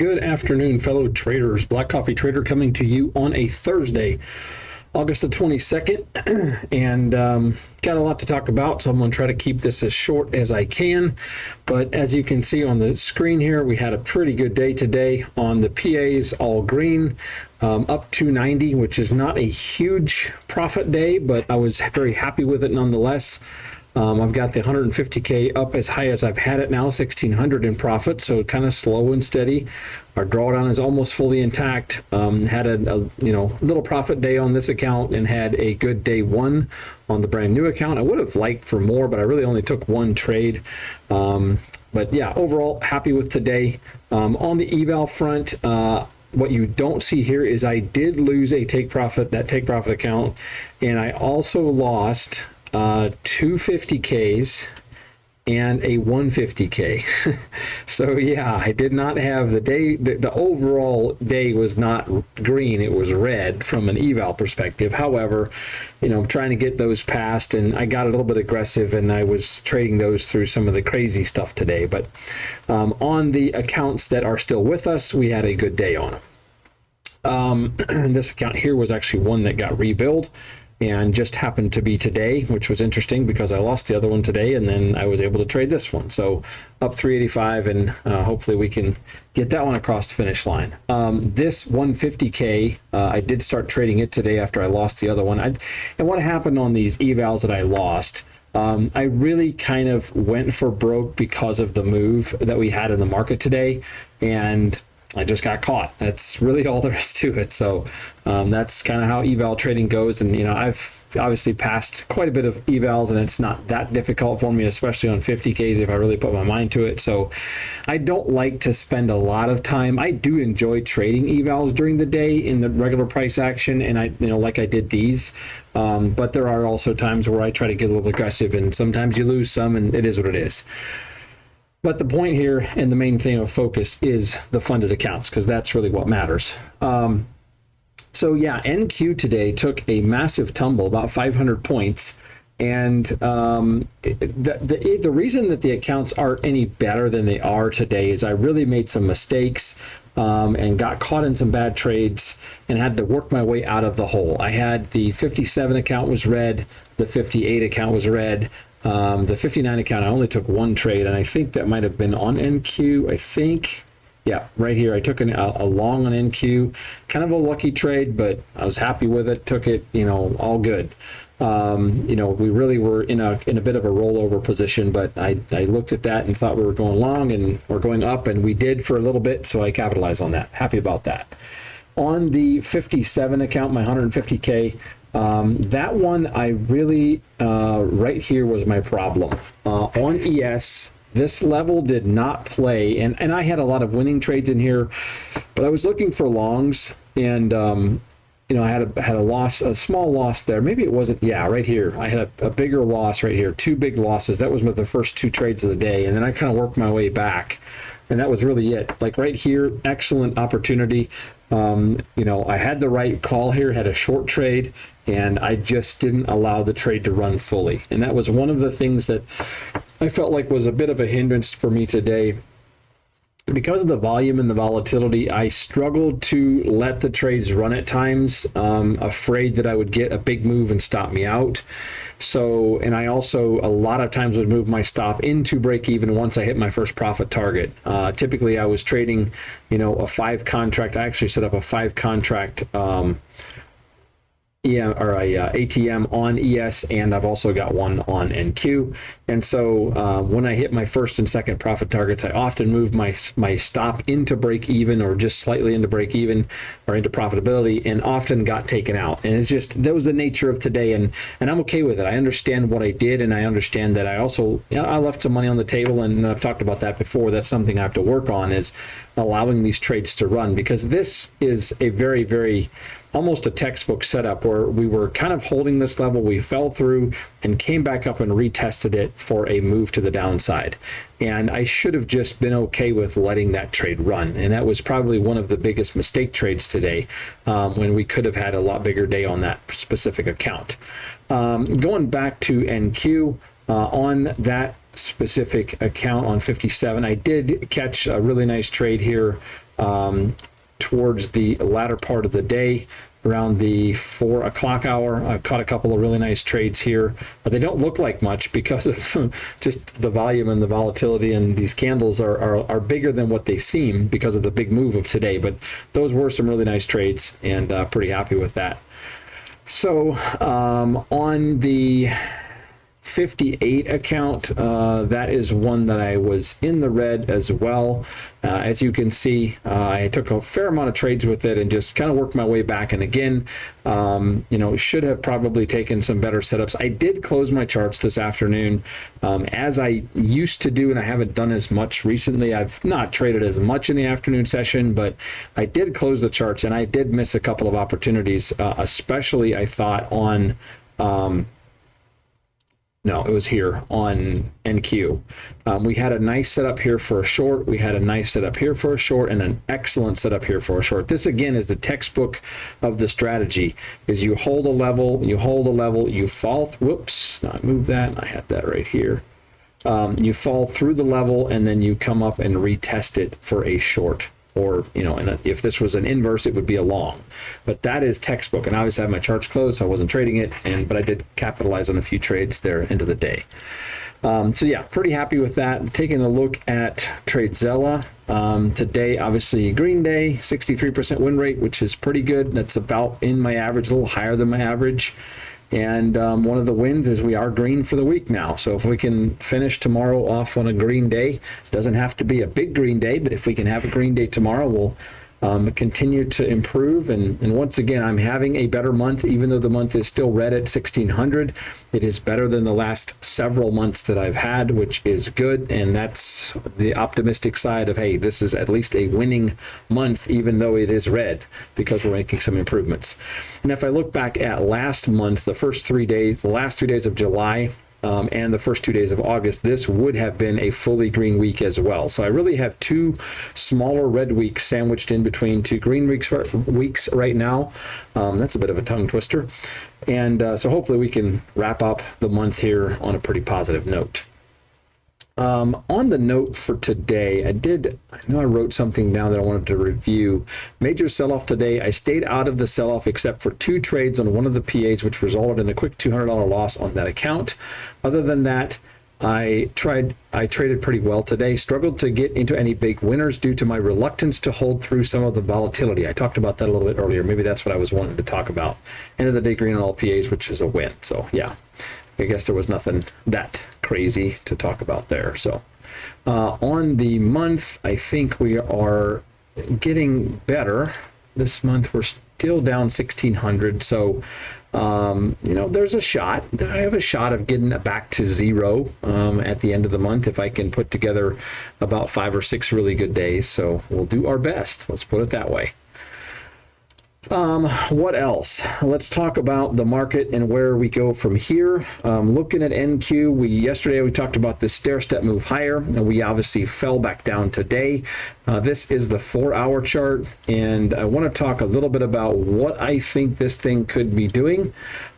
Good afternoon, fellow traders. Black Coffee Trader coming to you on a Thursday, August the 22nd, and got a lot to talk about, so I'm going to try to keep this as short as I can. But as you can see on the screen here, we had a pretty good day today on the PAs, all green, up 290, which is not a huge profit day, but I was very happy with it nonetheless. I've got the 150K up as high as I've had it now, 1600 in profit, so kind of slow and steady. Our drawdown is almost fully intact. Had a little profit day on this account and had a good day one on the brand new account. I would have liked for more, but I really only took one trade. But yeah, overall happy with today. On the eval front, what you don't see here is I did lose a take profit account, and I also lost 250Ks and a 150K. So yeah, I did not have the day, the overall day was not green, it was red from an eval perspective. However, I'm trying to get those passed, and I got a little bit aggressive and I was trading those through some of the crazy stuff today. But on the accounts that are still with us, we had a good day on them. This account here was actually one that got rebilled and just happened to be today, which was interesting because I lost the other one today and then I was able to trade this one. So up 385, and hopefully we can get that one across the finish line. This 150K, I did start trading it today after I lost the other one. And what happened on these evals that I lost, I really kind of went for broke because of the move that we had in the market today, and I just got caught. That's really all there is to it. So that's kind of how eval trading goes. And I've obviously passed quite a bit of evals, and it's not that difficult for me, especially on 50Ks if I really put my mind to it. So I don't like to spend a lot of time. I do enjoy trading evals during the day in the regular price action, and I like I did these. But there are also times where I try to get a little aggressive, and sometimes you lose some, and it is what it is. But the point here and the main thing of focus is the funded accounts, because that's really what matters. So yeah, NQ today took a massive tumble, about 500 points. And the reason that the accounts aren't any better than they are today is I really made some mistakes and got caught in some bad trades and had to work my way out of the hole. I had the 57 account was red, the 58 account was red. The 59 account, I only took one trade, and I think that might have been on NQ. I think, yeah, right here. I took a long on NQ, kind of a lucky trade, but I was happy with it. Took it, all good. We really were in a bit of a rollover position, but I looked at that and thought we were going long and we're going up, and we did for a little bit, so I capitalized on that. Happy about that. On the 57 account, my 150K. That one I really, right here was my problem. On ES, this level did not play, and I had a lot of winning trades in here, but I was looking for longs, and I had a loss, a small loss there. Maybe it wasn't, yeah, right here. I had a bigger loss right here, two big losses. That was the first two trades of the day, and then I kind of worked my way back, and that was really it. Like right here, excellent opportunity. I had the right call here, had a short trade, and I just didn't allow the trade to run fully. And that was one of the things that I felt like was a bit of a hindrance for me today. Because of the volume and the volatility, I struggled to let the trades run at times, afraid that I would get a big move and stop me out. So, and I also a lot of times would move my stop into break even once I hit my first profit target. Typically I was trading, a 5 contract. I actually set up a 5 contract ATM on ES, and I've also got one on NQ. And so when I hit my first and second profit targets, I often move my stop into break even, or just slightly into break even or into profitability, and often got taken out. And it's just, that was the nature of today, and I'm okay with it. I understand what I did, and I understand that I also, I left some money on the table, and I've talked about that before. That's something I have to work on, is allowing these trades to run, because this is a very, very almost a textbook setup where we were kind of holding this level, we fell through and came back up and retested it for a move to the downside. And I should have just been okay with letting that trade run. And that was probably one of the biggest mistake trades today, when we could have had a lot bigger day on that specific account. Going back to NQ, on that specific account on 57. I did catch a really nice trade here towards the latter part of the day, around the 4 o'clock hour. I caught a couple of really nice trades here, but they don't look like much because of just the volume and the volatility, and these candles are bigger than what they seem because of the big move of today. But those were some really nice trades, and pretty happy with that. So on the 58 account, that is one that I was in the red as well. As you can see, I took a fair amount of trades with it and just kind of worked my way back. And again, should have probably taken some better setups. I did close my charts this afternoon, as I used to do, and I haven't done as much recently. I've not traded as much in the afternoon session, but I did close the charts, and I did miss a couple of opportunities, especially I thought on no, it was here on NQ. We had a nice setup here for a short. We had a nice setup here for a short, and an excellent setup here for a short. This, again, is the textbook of the strategy, is you hold a level, you fall, whoops, not move that. I had that right here. You fall through the level, and then you come up and retest it for a short. Or, and if this was an inverse, it would be a long. But that is textbook. And obviously I have my charts closed, so I wasn't trading it, but I did capitalize on a few trades there into the day. So yeah, pretty happy with that. Taking a look at TradeZella. Today, obviously green day, 63% win rate, which is pretty good. That's about in my average, a little higher than my average. And one of the wins is we are green for the week now. So if we can finish tomorrow off on a green day, doesn't have to be a big green day, but if we can have a green day tomorrow, we'll continue to improve. And once again, I'm having a better month, even though the month is still red at 1600. It is better than the last several months that I've had, which is good. And that's the optimistic side of, hey, this is at least a winning month, even though it is red, because we're making some improvements. And if I look back at last month, the last 3 days of July, and the first 2 days of August, this would have been a fully green week as well. So I really have two smaller red weeks sandwiched in between two green weeks right now. That's a bit of a tongue twister. And so hopefully we can wrap up the month here on a pretty positive note. On the note for today, I know I wrote something down that I wanted to review. Major sell-off today. I stayed out of the sell-off except for two trades on one of the PAs, which resulted in a quick $200 loss on that account. Other than that, I traded pretty well today. Struggled to get into any big winners due to my reluctance to hold through some of the volatility. I talked about that a little bit earlier. Maybe that's what I was wanting to talk about. End of the day, green on all PAs, which is a win. So yeah, I guess there was nothing that crazy to talk about there. So on the month, I think we are getting better. This month we're still down 1600. So there's a shot. I have a shot of getting it back to zero at the end of the month if I can put together about 5 or 6 really good days. So we'll do our best. Let's put it that way. What else? Let's talk about the market and where we go from here. Looking at NQ, yesterday we talked about this stair-step move higher, and we obviously fell back down today. This is the 4-hour chart, and I want to talk a little bit about what I think this thing could be doing.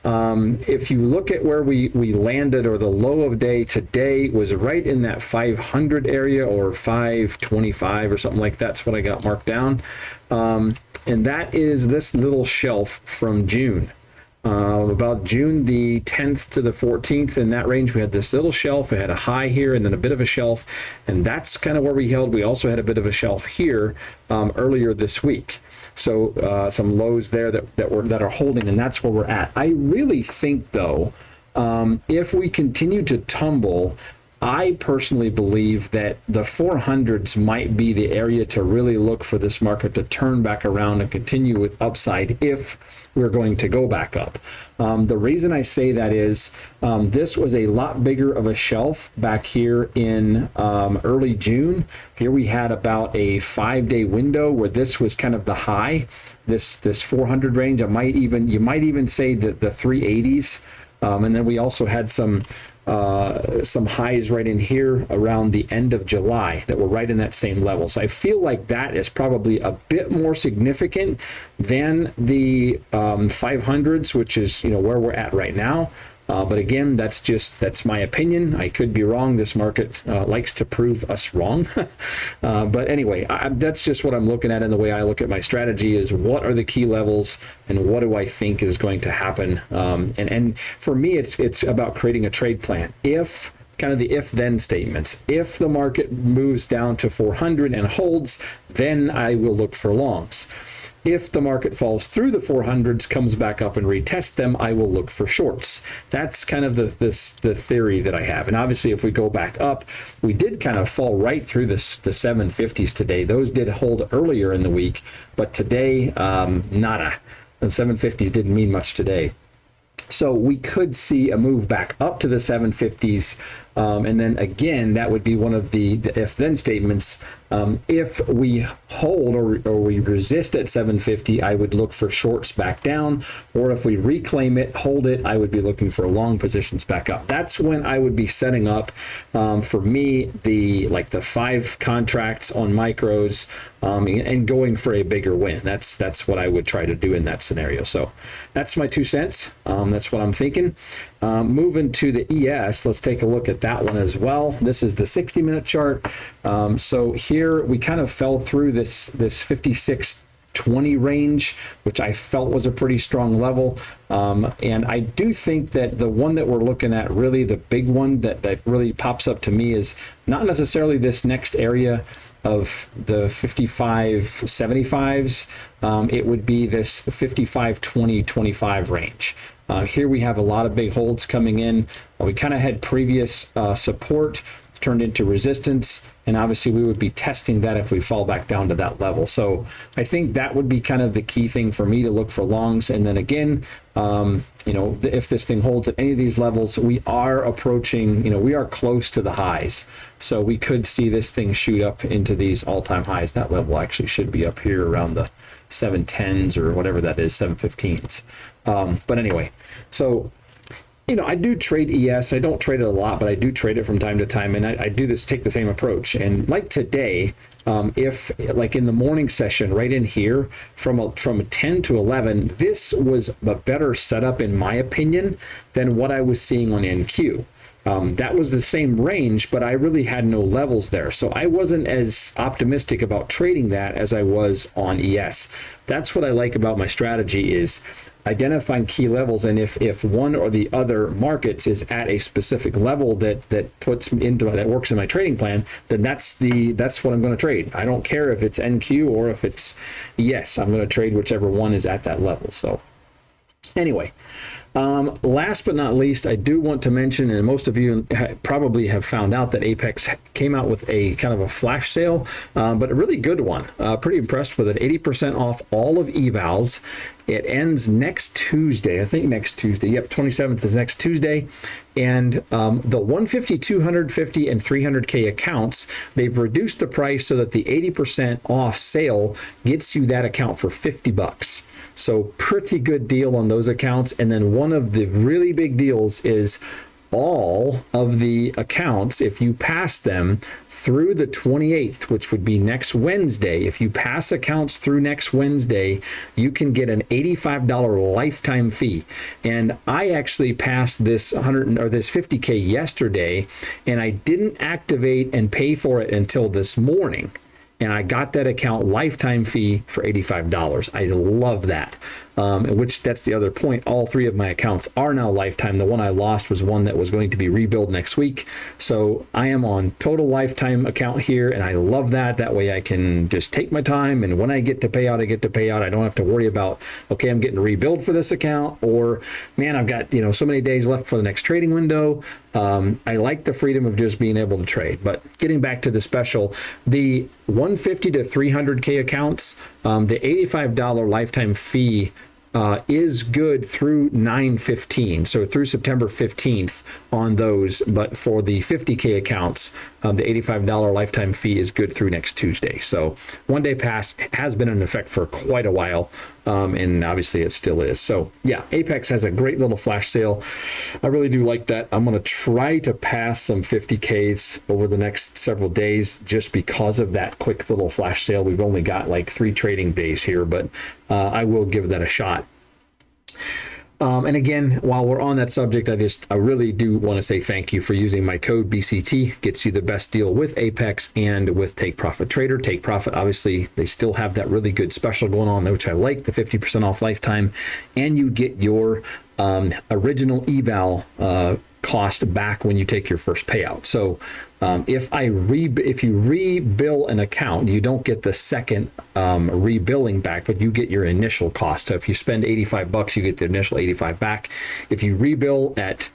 If you look at where we landed, or the low of day today was right in that 500 area, or 525 or something like that's what I got marked down. And that is this little shelf from June. About June the 10th to the 14th, in that range, we had this little shelf. It had a high here and then a bit of a shelf, and that's kind of where we held. We also had a bit of a shelf here earlier this week. So some lows there that are holding, and that's where we're at. I really think, though, if we continue to tumble, I personally believe that the 400s might be the area to really look for this market to turn back around and continue with upside if we're going to go back up. The reason I say that is this was a lot bigger of a shelf back here in early June. Here we had about a 5-day window where this was kind of the high, this 400 range. You might even say that the 380s, and then we also had some highs right in here around the end of July that were right in that same level. So I feel like that is probably a bit more significant than the 500s, which is where we're at right now. But again, that's my opinion. I could be wrong. This market likes to prove us wrong. But anyway, that's just what I'm looking at, and the way I look at my strategy is what are the key levels and what do I think is going to happen. And for me, it's about creating a trade plan. If kind of the if-then statements. If the market moves down to 400 and holds, then I will look for longs. If the market falls through the 400s, comes back up and retests them, I will look for shorts. That's kind of the theory that I have. And obviously, if we go back up, we did kind of fall right through the 750s today. Those did hold earlier in the week, but today, nada. The 750s didn't mean much today. So we could see a move back up to the 750s. And then again, that would be one of the if-then statements. If we hold or we resist at 750, I would look for shorts back down. Or if we reclaim it, hold it, I would be looking for long positions back up. That's when I would be setting up, for me, the 5 contracts on micros and going for a bigger win. That's what I would try to do in that scenario. So that's my 2 cents. That's what I'm thinking. Moving to the ES, let's take a look at that one as well. This is the 60-minute chart. So here we kind of fell through this 56.20 range, which I felt was a pretty strong level. And I do think that the one that we're looking at, really the big one that really pops up to me, is not necessarily this next area of the 55.75s. It would be this 55.20-25 range. Here we have a lot of big holds coming in. We kind of had previous support turned into resistance, and obviously we would be testing that if we fall back down to that level. So I think that would be kind of the key thing for me to look for longs. And then again, if this thing holds at any of these levels, we are approaching, we are close to the highs. So we could see this thing shoot up into these all-time highs. That level actually should be up here around the 710s or whatever that is, 715s. But anyway, so I do trade ES. I don't trade it a lot, but I do trade it from time to time, and I do take the same approach. And like today, if like in the morning session right in here from 10 to 11, this was a better setup in my opinion than what I was seeing on NQ. That was the same range, but I really had no levels there. So I wasn't as optimistic about trading that as I was on ES. That's what I like about my strategy, is identifying key levels. And if one or the other markets is at a specific level that works in my trading plan, then that's what I'm going to trade. I don't care if it's NQ or if it's ES. I'm going to trade whichever one is at that level. So anyway, last but not least, I do want to mention, and most of you probably have found out, that Apex came out with a kind of a flash sale, but a really good one. Pretty impressed with it. 80% off all of evals. It ends next Tuesday. I think next Tuesday. Yep, 27th is next Tuesday. And the 150, 250, and 300K accounts, they've reduced the price so that the 80% off sale gets you that account for $50. So pretty good deal on those accounts. And then one of the really big deals is all of the accounts, if you pass them through the 28th, which would be next Wednesday, if you pass accounts through next Wednesday, you can get an $85 lifetime fee. And I actually passed this 50K yesterday, and I didn't activate and pay for it until this morning. And I got that account lifetime fee for $85. I love that. Which that's the other point. All 3 of my accounts are now lifetime. The one I lost was one that was going to be rebuilt next week. So I am on total lifetime account here, and I love that. That way I can just take my time, and when I get to pay out, I get to pay out. I don't have to worry about, okay, I'm getting to rebuild for this account, or man, I've got so many days left for the next trading window. I like the freedom of just being able to trade. But getting back to the special, the 150 to 300K accounts, the $85 lifetime fee is good through 9/15, so through September 15th on those. But for the 50K accounts, the $85 lifetime fee is good through next Tuesday. So 1-day pass has been in effect for quite a while, and obviously it still is. So yeah, Apex has a great little flash sale. I really do like that. I'm going to try to pass some 50Ks over the next several days just because of that quick little flash sale. We've only got like 3 trading days here, but I will give that a shot. And again, while we're on that subject, I really do want to say thank you for using my code BCT. Gets you the best deal with Apex and with Take Profit Trader. Take Profit, obviously, they still have that really good special going on, which I like, the 50% off lifetime, and you get your original eval cost back when you take your first payout. So if you rebill an account, you don't get the second rebilling back, but you get your initial cost. So if you spend $85, you get the initial 85 back. If you rebill at,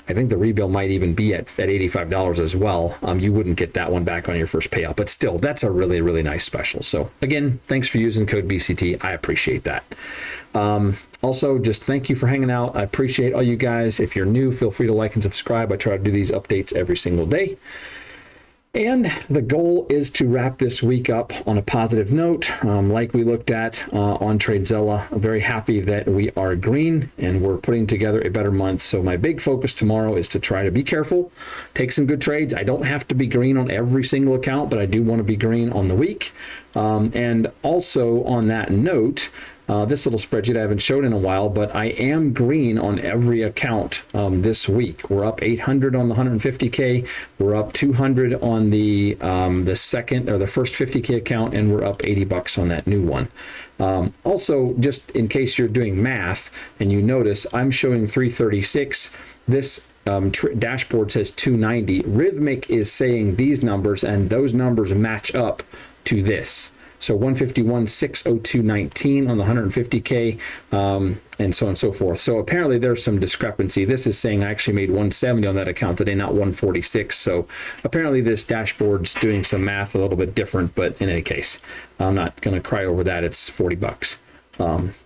I think the rebill might even be at $85 as well, you wouldn't get that one back on your first payout. But still, that's a really, really nice special. So again, thanks for using code BCT. I appreciate that. Also, just thank you for hanging out. I appreciate all you guys. If you're new, feel free to like and subscribe. I try to do these updates every single day. And the goal is to wrap this week up on a positive note, like we looked at on TradeZella. I'm very happy that we are green and we're putting together a better month. So my big focus tomorrow is to try to be careful, take some good trades. I don't have to be green on every single account, but I do want to be green on the week. And also on that note, this little spreadsheet I haven't shown in a while, but I am green on every account this week. We're up 800 on the 150K. We're up 200 on the second or the first 50K account, and we're up $80 on that new one. Also, just in case you're doing math and you notice, I'm showing 336. This dashboard says 290. Rhythmic is saying these numbers, and those numbers match up to this. So 151, 602.19 on the 150K, and so on and so forth. So apparently there's some discrepancy. This is saying I actually made 170 on that account today, not 146. So apparently this dashboard's doing some math a little bit different, but in any case, I'm not going to cry over that. It's $40.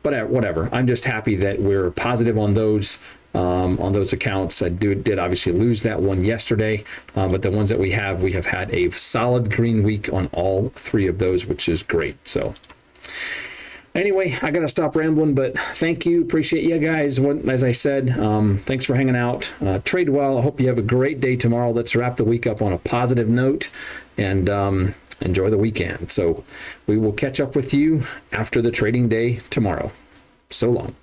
But whatever. I'm just happy that we're positive on those accounts. I did obviously lose that one yesterday, but the ones that we have had a solid green week on all three of those, which is great. So anyway, I gotta stop rambling, but thank you, appreciate you guys. As I said, thanks for hanging out. Trade well. I hope you have a great day tomorrow. Let's wrap the week up on a positive note and enjoy the weekend. So we will catch up with you after the trading day tomorrow. So long.